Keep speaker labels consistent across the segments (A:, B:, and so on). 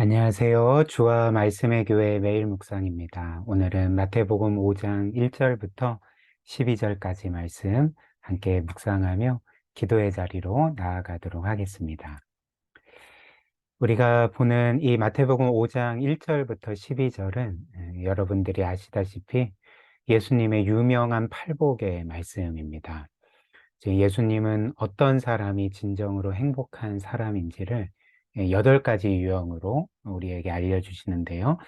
A: 안녕하세요. 주와 말씀의 교회 매일 묵상입니다. 오늘은 마태복음 5장 1절부터 12절까지 말씀 함께 묵상하며 기도의 자리로 나아가도록 하겠습니다. 우리가 보는 이 마태복음 5장 1절부터 12절은 여러분들이 아시다시피 예수님의 유명한 팔복의 말씀입니다. 예수님은 어떤 사람이 진정으로 행복한 사람인지를 8가지 유형으로 우리에게 알려주시는데요.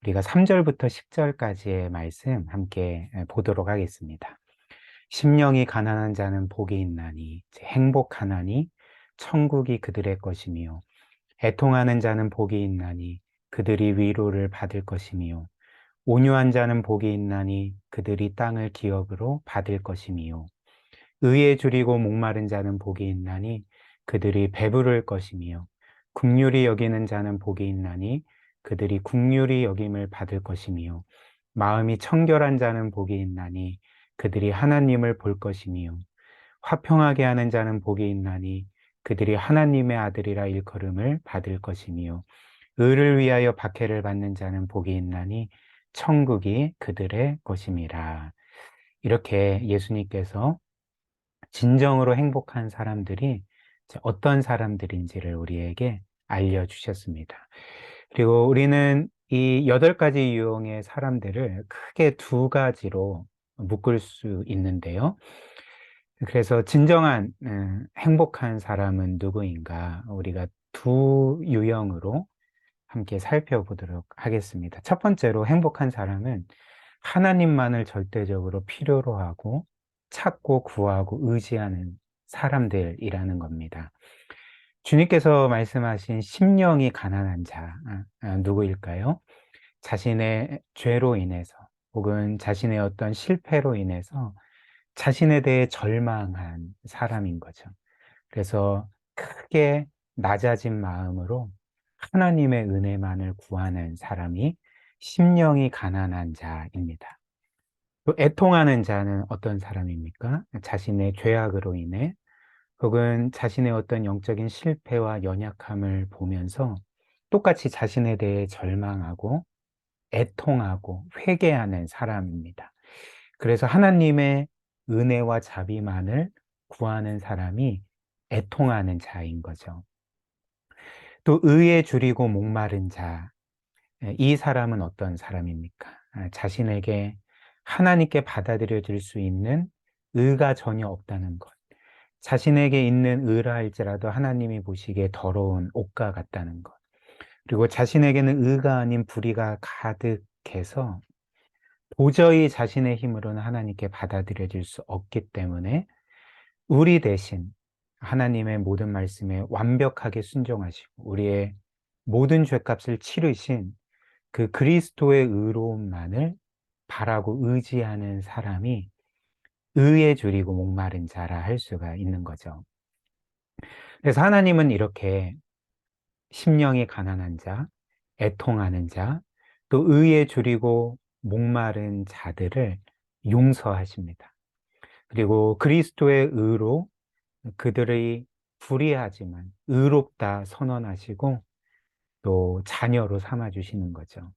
A: 우리가 3절부터 10절까지의 말씀 함께 보도록 하겠습니다. 심령이 가난한 자는 복이 있나니 행복하나니 천국이 그들의 것이며 애통하는 자는 복이 있나니 그들이 위로를 받을 것이며 온유한 자는 복이 있나니 그들이 땅을 기업으로 받을 것이며 의에 줄이고 목마른 자는 복이 있나니 그들이 배부를 것이며 긍휼히 여기는 자는 복이 있나니 그들이 긍휼히 여김을 받을 것이며 마음이 청결한 자는 복이 있나니 그들이 하나님을 볼 것이며 화평하게 하는 자는 복이 있나니 그들이 하나님의 아들이라 일컬음을 받을 것이며 의를 위하여 박해를 받는 자는 복이 있나니 천국이 그들의 것임이라. 이렇게 예수님께서 진정으로 행복한 사람들이 어떤 사람들인지를 우리에게 알려주셨습니다. 그리고 우리는 이 8가지 유형의 사람들을 크게 2가지로 묶을 수 있는데요. 그래서 진정한 행복한 사람은 누구인가? 우리가 2유형으로 함께 살펴보도록 하겠습니다. 첫 번째로 행복한 사람은 하나님만을 절대적으로 필요로 하고 찾고 구하고 의지하는 사람들이라는 겁니다. 주님께서 말씀하신 심령이 가난한 자, 누구일까요? 자신의 죄로 인해서 혹은 자신의 어떤 실패로 인해서 자신에 대해 절망한 사람인 거죠. 그래서 크게 낮아진 마음으로 하나님의 은혜만을 구하는 사람이 심령이 가난한 자입니다. 또 애통하는 자는 어떤 사람입니까? 자신의 죄악으로 인해 혹은 자신의 어떤 영적인 실패와 연약함을 보면서 똑같이 자신에 대해 절망하고 애통하고 회개하는 사람입니다. 그래서 하나님의 은혜와 자비만을 구하는 사람이 애통하는 자인 거죠. 또 의에 줄이고 목마른 자, 이 사람은 어떤 사람입니까? 자신에게 하나님께 받아들여질 수 있는 의가 전혀 없다는 것. 자신에게 있는 의라 할지라도 하나님이 보시기에 더러운 옷과 같다는 것. 그리고 자신에게는 의가 아닌 불의가 가득해서 도저히 자신의 힘으로는 하나님께 받아들여질 수 없기 때문에 우리 대신 하나님의 모든 말씀에 완벽하게 순종하시고 우리의 모든 죄값을 치르신 그 그리스도의 의로움만을 바라고 의지하는 사람이 의에 줄이고 목마른 자라 할 수가 있는 거죠. 그래서 하나님은 이렇게 심령이 가난한 자, 애통하는 자, 또 의에 줄이고 목마른 자들을 용서하십니다. 그리고 그리스도의 의로 그들의 불의하지만 의롭다 선언하시고 또 자녀로 삼아주시는 거죠.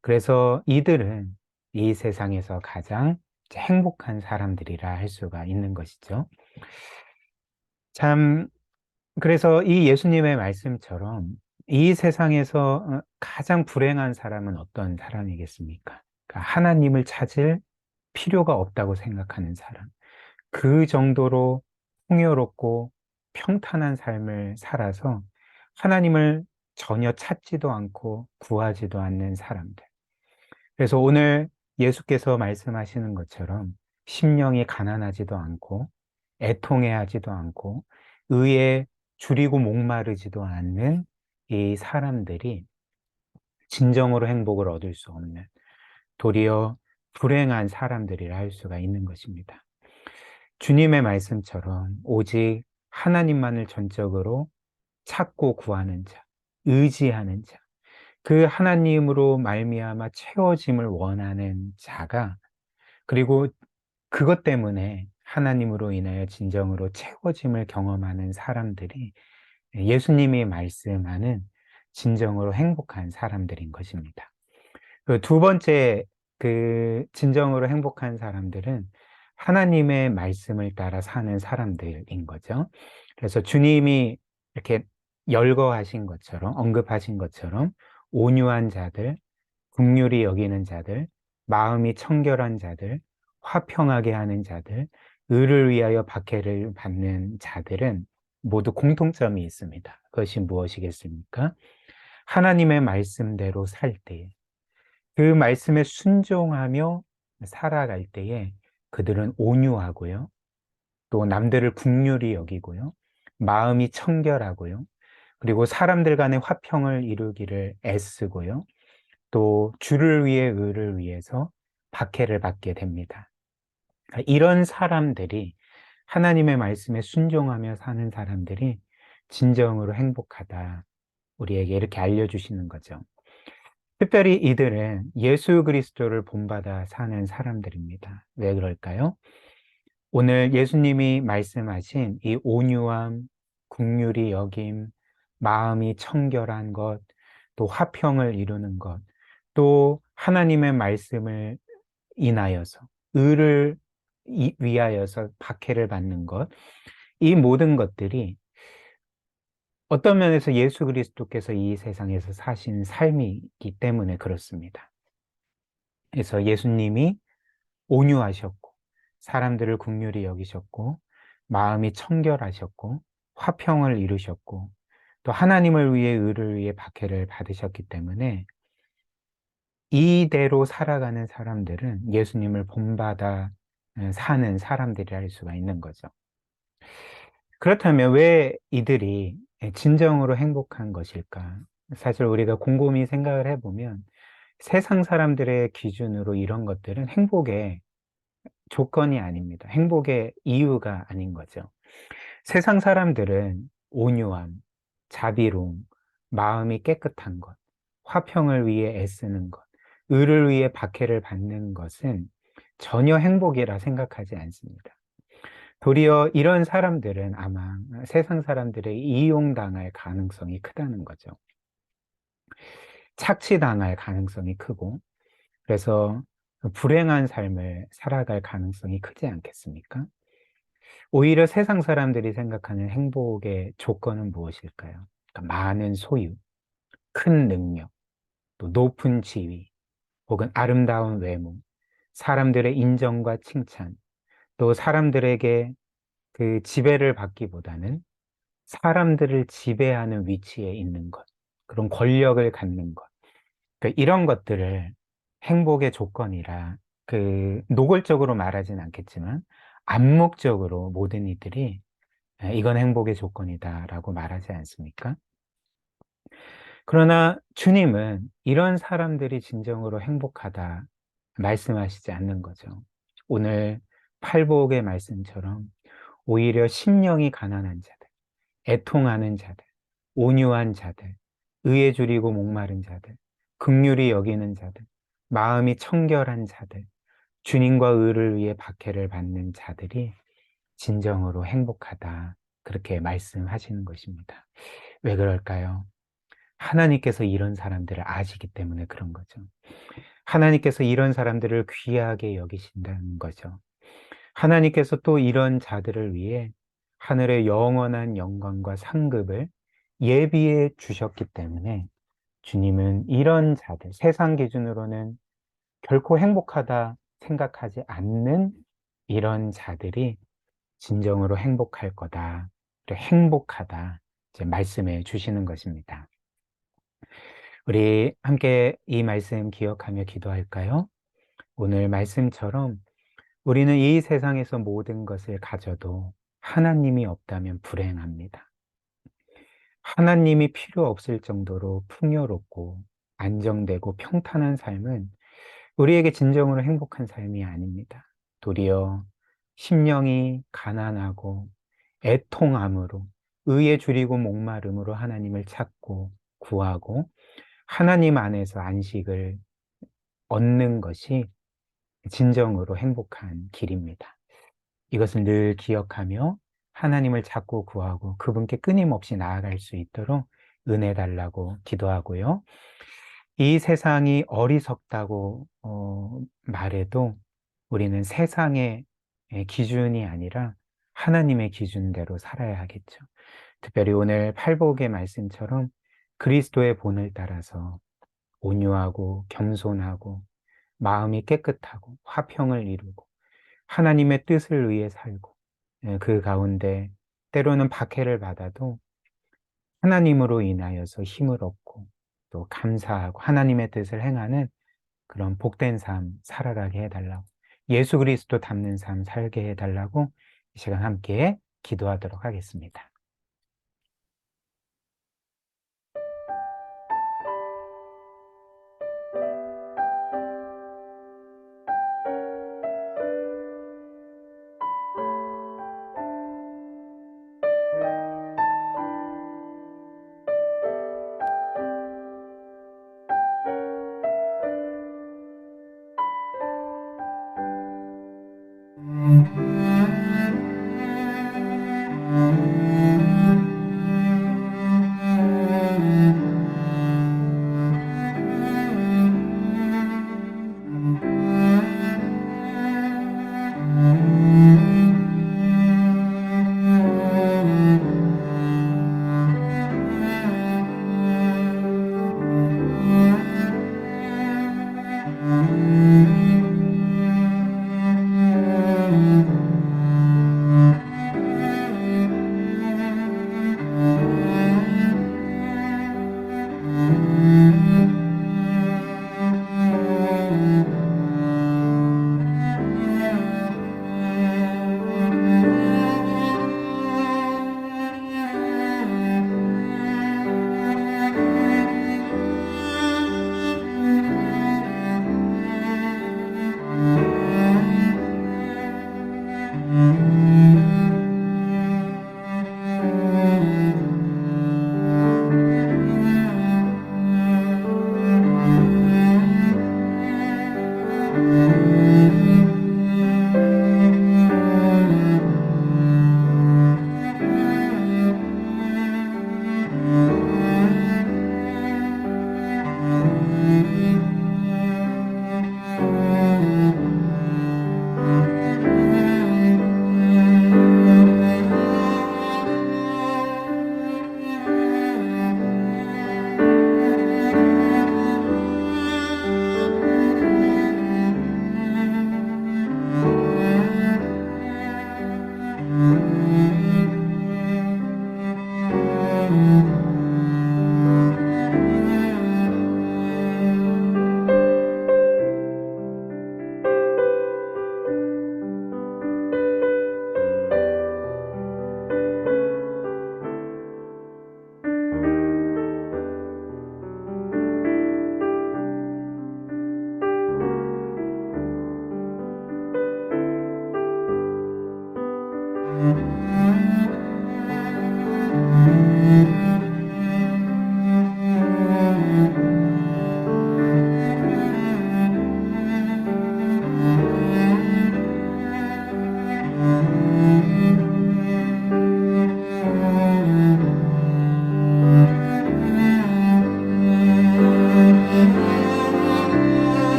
A: 그래서 이들은 이 세상에서 가장 행복한 사람들이라 할 수가 있는 것이죠. 참, 그래서 이 예수님의 말씀처럼 이 세상에서 가장 불행한 사람은 어떤 사람이겠습니까? 그러니까 하나님을 찾을 필요가 없다고 생각하는 사람. 그 정도로 풍요롭고 평탄한 삶을 살아서 하나님을 전혀 찾지도 않고 구하지도 않는 사람들. 그래서 오늘 예수께서 말씀하시는 것처럼 심령이 가난하지도 않고 애통해하지도 않고 의에 줄이고 목마르지도 않는 이 사람들이 진정으로 행복을 얻을 수 없는 도리어 불행한 사람들이라 할 수가 있는 것입니다. 주님의 말씀처럼 오직 하나님만을 전적으로 찾고 구하는 자, 의지하는 자, 그 하나님으로 말미암아 채워짐을 원하는 자가 그리고 그것 때문에 하나님으로 인하여 진정으로 채워짐을 경험하는 사람들이 예수님이 말씀하는 진정으로 행복한 사람들인 것입니다. 그 두 번째, 그 진정으로 행복한 사람들은 하나님의 말씀을 따라 사는 사람들인 거죠. 그래서 주님이 이렇게 열거하신 것처럼, 언급하신 것처럼 온유한 자들, 긍휼히 여기는 자들, 마음이 청결한 자들, 화평하게 하는 자들, 의를 위하여 박해를 받는 자들은 모두 공통점이 있습니다. 그것이 무엇이겠습니까? 하나님의 말씀대로 살 때, 그 말씀에 순종하며 살아갈 때에 그들은 온유하고요. 또 남들을 긍휼히 여기고요. 마음이 청결하고요. 그리고 사람들 간의 화평을 이루기를 애쓰고요. 또 주를 위해 의를 위해서 박해를 받게 됩니다. 그러니까 이런 사람들이 하나님의 말씀에 순종하며 사는 사람들이 진정으로 행복하다. 우리에게 이렇게 알려주시는 거죠. 특별히 이들은 예수 그리스도를 본받아 사는 사람들입니다. 왜 그럴까요? 오늘 예수님이 말씀하신 이 온유함, 긍휼히 여김, 마음이 청결한 것, 또 화평을 이루는 것, 또 하나님의 말씀을 인하여서 의를 위하여서 박해를 받는 것, 이 모든 것들이 어떤 면에서 예수 그리스도께서 이 세상에서 사신 삶이기 때문에 그렇습니다. 그래서 예수님이 온유하셨고, 사람들을 긍휼히 여기셨고, 마음이 청결하셨고, 화평을 이루셨고, 또 하나님을 위해 의를 위해 박해를 받으셨기 때문에 이대로 살아가는 사람들은 예수님을 본받아 사는 사람들이라 할 수가 있는 거죠. 그렇다면 왜 이들이 진정으로 행복한 것일까? 사실 우리가 곰곰이 생각을 해보면 세상 사람들의 기준으로 이런 것들은 행복의 조건이 아닙니다. 행복의 이유가 아닌 거죠. 세상 사람들은 온유함, 자비로움, 마음이 깨끗한 것, 화평을 위해 애쓰는 것, 의를 위해 박해를 받는 것은 전혀 행복이라 생각하지 않습니다. 도리어 이런 사람들은 아마 세상 사람들의 이용당할 가능성이 크다는 거죠. 착취당할 가능성이 크고, 그래서 불행한 삶을 살아갈 가능성이 크지 않겠습니까? 오히려 세상 사람들이 생각하는 행복의 조건은 무엇일까요? 그러니까 많은 소유, 큰 능력, 또 높은 지위, 혹은 아름다운 외모, 사람들의 인정과 칭찬, 또 사람들에게 그 지배를 받기보다는 사람들을 지배하는 위치에 있는 것, 그런 권력을 갖는 것, 그러니까 이런 것들을 행복의 조건이라 노골적으로 말하진 않겠지만 암묵적으로 모든 이들이 이건 행복의 조건이다라고 말하지 않습니까? 그러나 주님은 이런 사람들이 진정으로 행복하다 말씀하시지 않는 거죠. 오늘 팔복의 말씀처럼 오히려 심령이 가난한 자들, 애통하는 자들, 온유한 자들, 의에 줄이고 목마른 자들, 긍휼히 여기는 자들, 마음이 청결한 자들, 주님과 의를 위해 박해를 받는 자들이 진정으로 행복하다. 그렇게 말씀하시는 것입니다. 왜 그럴까요? 하나님께서 이런 사람들을 아시기 때문에 그런 거죠. 하나님께서 이런 사람들을 귀하게 여기신다는 거죠. 하나님께서 또 이런 자들을 위해 하늘의 영원한 영광과 상급을 예비해 주셨기 때문에 주님은 이런 자들, 세상 기준으로는 결코 행복하다 생각하지 않는 이런 자들이 진정으로 행복할 거다. 그래, 행복하다. 이제 말씀해 주시는 것입니다. 우리 함께 이 말씀 기억하며 기도할까요? 오늘 말씀처럼 우리는 이 세상에서 모든 것을 가져도 하나님이 없다면 불행합니다. 하나님이 필요 없을 정도로 풍요롭고 안정되고 평탄한 삶은 우리에게 진정으로 행복한 삶이 아닙니다. 도리어 심령이 가난하고 애통함으로 의에 줄이고 목마름으로 하나님을 찾고 구하고 하나님 안에서 안식을 얻는 것이 진정으로 행복한 길입니다. 이것을 늘 기억하며 하나님을 찾고 구하고 그분께 끊임없이 나아갈 수 있도록 은혜 달라고 기도하고요. 이 세상이 어리석다고 말해도 우리는 세상의 기준이 아니라 하나님의 기준대로 살아야 하겠죠. 특별히 오늘 팔복의 말씀처럼 그리스도의 본을 따라서 온유하고 겸손하고 마음이 깨끗하고 화평을 이루고 하나님의 뜻을 위해 살고 그 가운데 때로는 박해를 받아도 하나님으로 인하여서 힘을 얻고 또 감사하고 하나님의 뜻을 행하는 그런 복된 삶 살아가게 해달라고, 예수 그리스도 닮는 삶 살게 해달라고 이 시간 함께 기도하도록 하겠습니다.